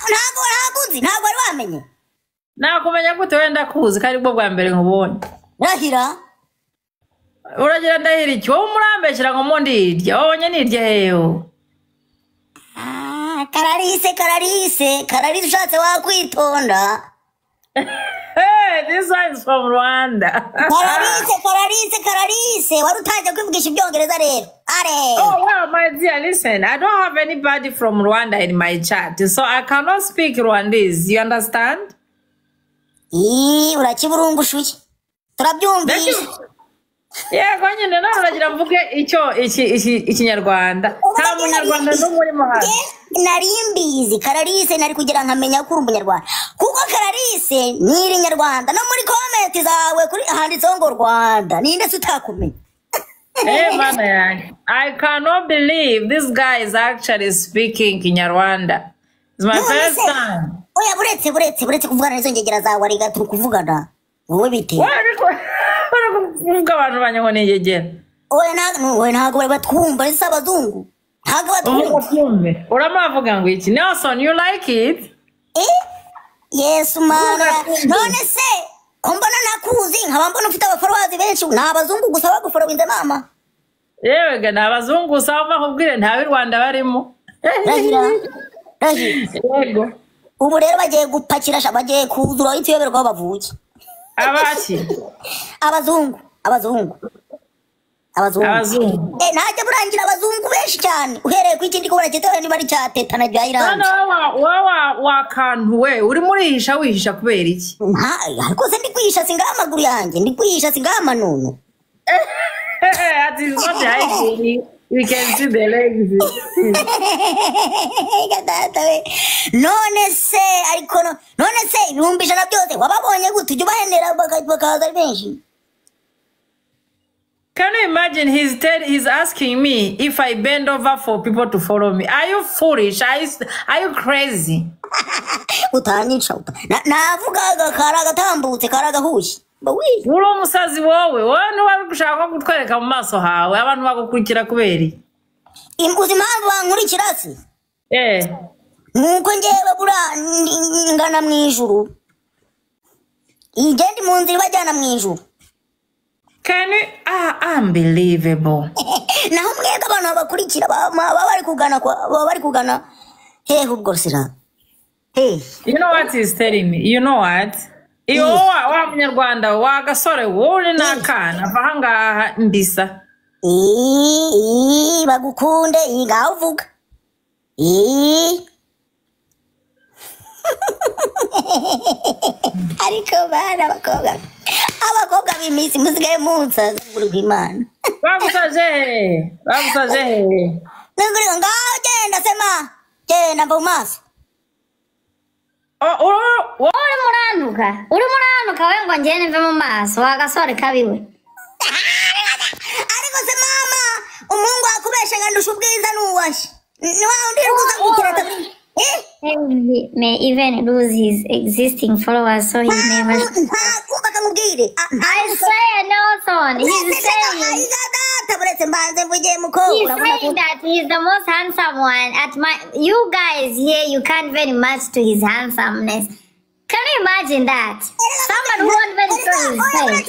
ntago wari wamenye nakumenya gute wenda kuzi kari bwo bwa mbere nkubonye rahira uragira ndahira iki wowe umurambeshyira ngo mo ndirya wabonye nirya heyo Karalise ushatse wakwitonda. Hey, this one is from Rwanda. Karalise wari utaje kwivugisha ibyongereza rero. Oh well, my dear, listen, I don't have anybody from Rwanda in my chat, so I cannot speak Rwandese. You understand? Urakiburungushuye. Turabyumvise. Yeah, kwanye none uragira mvuge icyo ikinyarwanda. Nta munyarwanda n'umurimo hano. Nari mbizi Karalise nari kugira nkamenya ko uri umunyarwanda. Kuko Karalise ni irinyarwanda no muri comment zawe kuri handitseho ngo Rwanda. Ninde tutakumenya? Hey man, I cannot believe this guy is actually speaking Kinyarwanda. It's my first time. Oya buretse kuvugana n'izo ngegera zawe ari gaturu kuvugana. Wowe bite? Kuvuga abantu banyango n'ingegera. Oya ntago bari batwumva ese abazungu. Ntago batwumva. Uramavuga ngo iki? Nelson, you like it? Yes man. None se kumbona nakuzi nkaba mbona ufite abafollowers benshi n'abazungu gusa bagufollowinze mama. Yewe ga n'abazungu gusa bakubwire nta Rwanda barimo. Rahira. Yego. Ubu rero bagiye gupakira bagiye kuzura itiyoberwa bavuye. Abaki? Abazungu. Najya burangira abazungu benshi cyane. Uhereye ku ikindi kubona cyitewe niba ari cyateta na byayiranje. Wakantu we uri murihisha wihisha kubera iki? Ariko se ndi kwihisha singaha amaguru yanjye, ndi kwihisha singaha amanunu. At is not hiding. We can see the legs. None se ibihumbi ijana byose wababonye gute ujya ubahenera bakaza benshi? Can you imagine he's asking me if I bend over for people to follow me? Are you foolish? Are you crazy? Utanyica. Navugaga karagatambutse karagahushye. Uri umusazi wowe ntiwari gushaka kutwereka mu maso hawe abantu bagukurikira kubera uzi impamvu bankurikira se nuko njyewe bura ngana mu ijuru igenda mu nzira ibajyana mu ijuru. Can you unbelievable. Naho mwega abantu bakurikira bari kugana hehe ubwo sira. You know what he's telling me? You know what? Iyo wa munyarwanda wa gasore wowe nakana vanga mbisa. Bagukunde ngaho uvuga. Ariko bana abakobwa b'iminsi musigaye munsa nguru bw'Imana. Bagusaje. Nguru ngaho genda sema. Genda mva maso. Uri muranuka we ngo ngene mve mu maso wagasore kabiwe. Ariko se mama umungu akubesha ngandusha ubwiza nuwashe. Ni wawe ndi kuza gukurata. He may even lose his existing followers, so he never. I swear, Nelson, he's saying that he's the most handsome one. You guys here, you can't very much to his handsomeness. Can you imagine that? Someone who won't very show his face.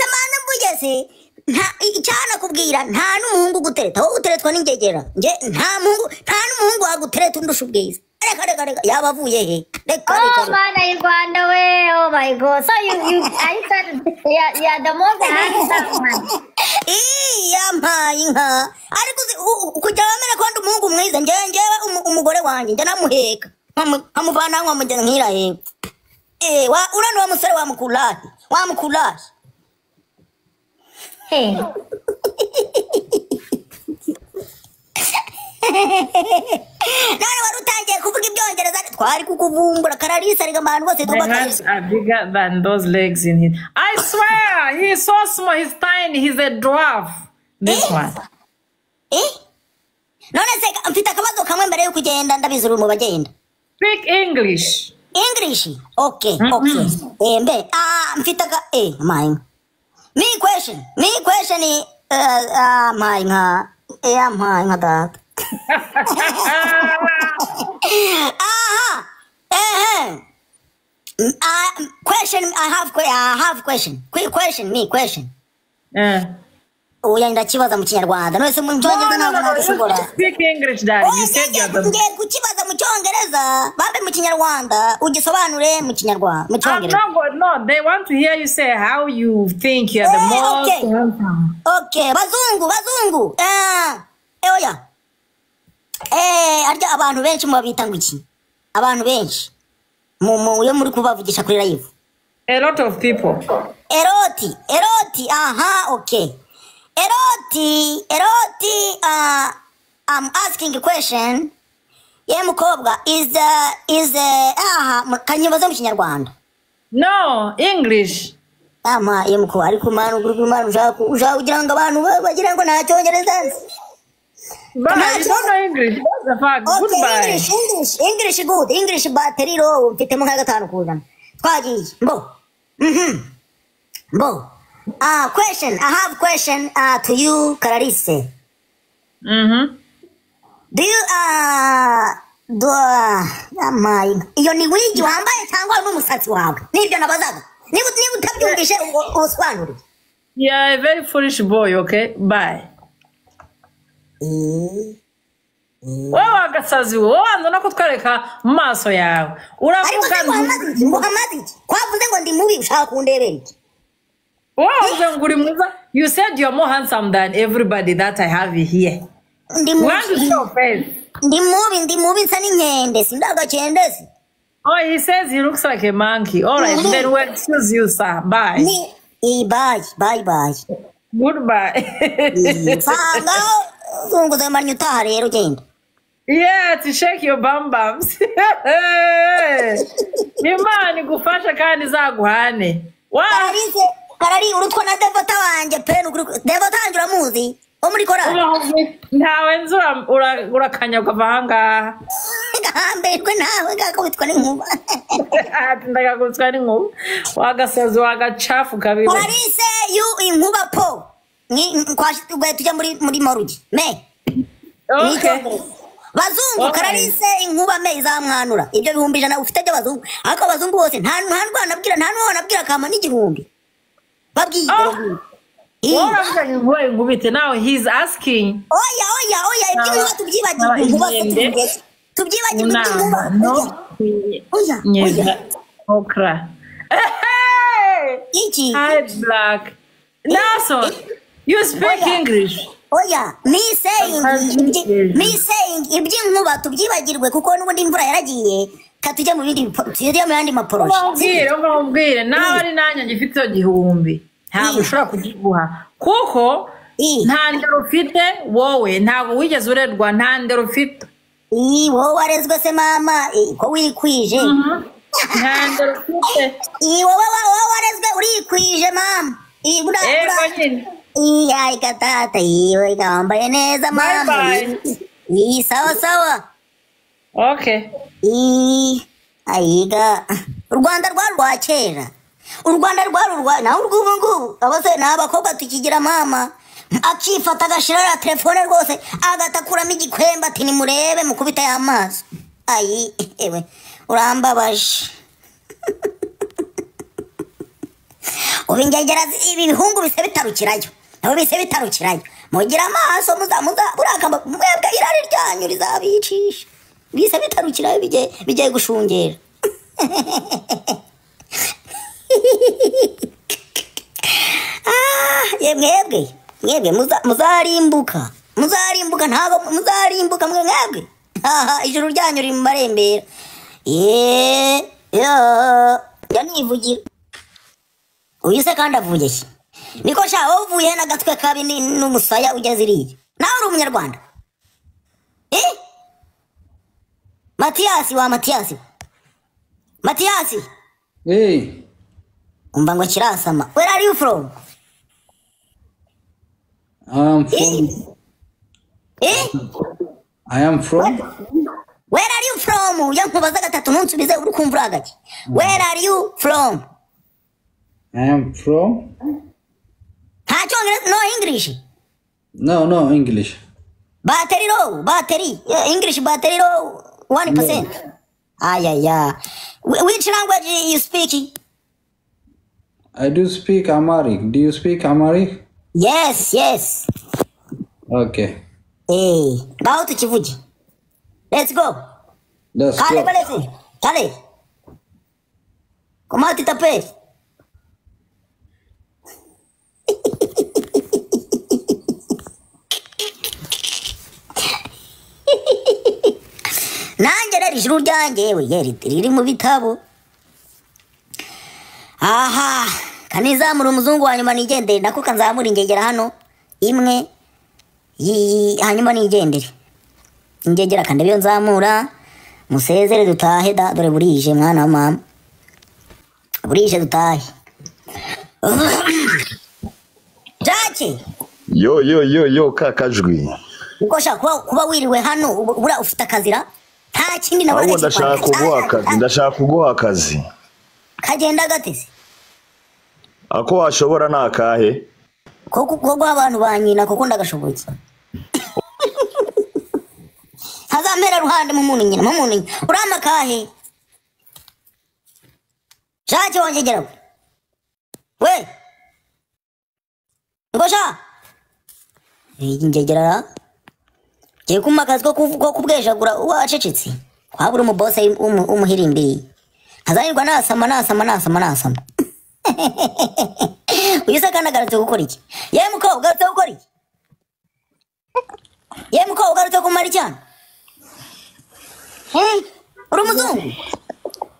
Icyana kubwira nta n'umuhungu gutereta wowe uteretwa n'ingegera nta n'umuhungu wagutereta undusha ubwiza. Reka yabavuye he? Oh man, Rwanda we, oh my God. So I said you're the most handsome one. Yampaye inka ariko kujya wamera ko ndi umuhungu mwiza njyewe umugore wanjye njya namuheka nkamuvana nkamujyana nkira hepfo. Urano wa musore wamukulahi. Hey. None wari utangiye kuvuga ibyongereza twari kukuvumbura Karalise ariko abantu bose My hands are bigger than those legs in him. I swear, he's so small, he's tiny, he's a dwarf. This one. None se mfite akabazo kamwe mbere yo kugenda ndabizuru mu bagenda. Speak English. English? Okay. Mfite mine. Me question is mine that. Question. I have question. Quick question. Me question. Oya ndakibaza mu kinyarwanda nose mu cyongereza ntabwo nagishobora. Speak English, Daddy. You said you're the. Ngiye kukibaza mu cyongereza bambe mu kinyarwanda ugisobanure mu kinyarwanda mu cyongereza. No, they want to hear you say how you think you're the most handsome. Okay, bazungu. Oya. Arya abantu benshi mubabita ngo iki? Abantu benshi. Yo muri kubavugisha kuri live. A lot of people. Eroti, okay. Eroti, I'm asking a question. Ye mukobwa kanyibaza mu kinyarwanda. No, English. Ye mukobwa ariko manu ushaka kugira ngo abantu bagira ngo nta cyongereza. But you don't know English. What's the fuck? Okay, Goodbye. English good. English battery low. Mfite mu nka gatanu kuzana. Twagiye. Mbo. Question. I have question to you, Clarisse. Do you iyo ni wigi wambaye cyangwa n'umusatsi wawe? Nibyo nabazaga. Niba utabyumvishe usobanure. Yeah, a very foolish boy, okay? Bye. Wewe wagasazi wowe wanza no kutwereka mu maso yawe uravuga Muhammad kwavuze ngo ndi mubi ushaka kundebera iki wewe nguri mwiza you said you're more handsome than everybody that I have here ndi mubi nsa n'inkende sindagakendesi he says he looks like a monkey all right then we'll choose you sir bye bye goodbye Zunguza manyu utaha rero genda. Yeah, to shake your bum bums. Imana igufasha kandi zaguhane. Karari urutwa na devota wanje pe devota wanje uramuzi? O muri korali. Ntawe nzura urakanya ukavanga. Ngambirwe nawe ngakubitwa n'inkuba. Ndagakubitwa n'inkuba. Wagasazi wagacafu kabiri. Karise you inkuba po. Kwashitwe tujya muri morugi me okay bazungu Clarisse inkuba me izamwanura ibyo bihumbi jana ufite byo bazungu ariko bazungu bose nta nabwira kama n'igihumbi babwiye uravuga ngo ngubite now he's asking oya ibyo tubyibagirwe inkuba tubyibagirwe oya nyeza okra iki hi black Naso you speak English. Me saying iby'inkuba tubyibagirwe kuko n'ubundi imvura yaragiye katujya mu bindi tujya mu yandi maporoje. Ubwire nawe ari nanya gifite igihumbi. Ntabwo ushobora kugiguha kuko nta ndero ufite wowe ntabwo wigeze urerwa nta ndero ufite. Wowe warezwe se mama ko wikwije. Nta ndero ufite. Wowe warezwe urikwije mama. Iya ikatata iwe ikambaye neza mama. Sawa. Okay. Ayiga. Rwanda rwa kera. Rwanda na urwubu abase n'abakobwa tukigira mama. Akifata agashira telefone rwose agatakuramo igikwemba ati nimurebe mukubita y'amaso. Ewe urambabaje. Ubingegera ibi bihungu bise bitarukirayo nabo bise bitarukirayo mugira amaso muza burakamba mwebwe irari ryanyu rizabicisha bise bitarukirayo bigiye gushungera mwebwe muzarimbuka ntago muzarimbuka mwebwe ijuru ryanyu riri mu marembera yanivugira uyu se kandi avuye ki niko sha uvuye n'agatwe kabi n'umusaya ugeze iriya nawe uri umunyarwanda Matiyasi umva ngo kirasama where are you from I am from where are you from yankubaza gatatu nunsubize uri kumvura agaki where are you from I am from no English no English battery English battery 1%. Which language you speak? I do speak Amharic. Do you speak Amharic? Yes, yes. Okay. Hey, now to Chifuji. Let's go. Let's Kale, go. Kale, Kale. Come out, Tape. Nanjye rero ijuru ryanjye yewe riri mu bitabo. Aha, kanizamura umuzungu wanyuma nigendere nako kanzamura ingegera hano imwe hanyuma nigendere. Ingegera kandi biyo nzamura musezere dutahe da dore burije mwana wa mama. Burije dutahe. Jake. Yo kakajwi. Ngosha kuba wiriwe hano ubura ufite akazira. Nta kindi na wari ndashaka kuguha akazi. Kagenda gatese. Ako washobora nakahe? Koko abantu banyina koko ndagashoboye. Hazamera ruhande mu muntu nyina urama kahe. Jake wongegera. We. Ngosha. Ingegera. Je kumakazi ko kubwejagura wacecetse. Kwabura mu boss umuhirimbiri. Hazayirwa nasama. Uyise kana garutse gukora iki? Ye mukobwa garutse gukora iki? Ye mukobwa garutse kumara cyane. Uri umuzungu?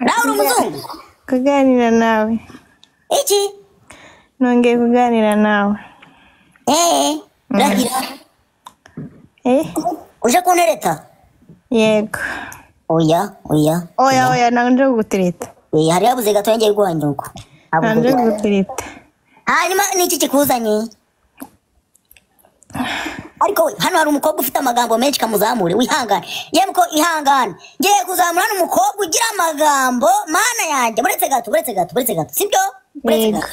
Nawe uri umuzungu? Kuganira nawe. Iki? Nongeye kuganira nawe. Rahira. Uje kuntereta? Yego. Oya nanje gutereta. Hari yabuze gato yengeye guhanyuko. Nanje gutereta. Hanyuma niki kikuzanye? Ariko hano hari umukobwa ufite amagambo menshi kamuzamure wihangane. Yemko ihangane. Ngiye kuzamura n'umukobwa ugira amagambo mana yanjye. Buretse gato. Sibyo? Buretse gato.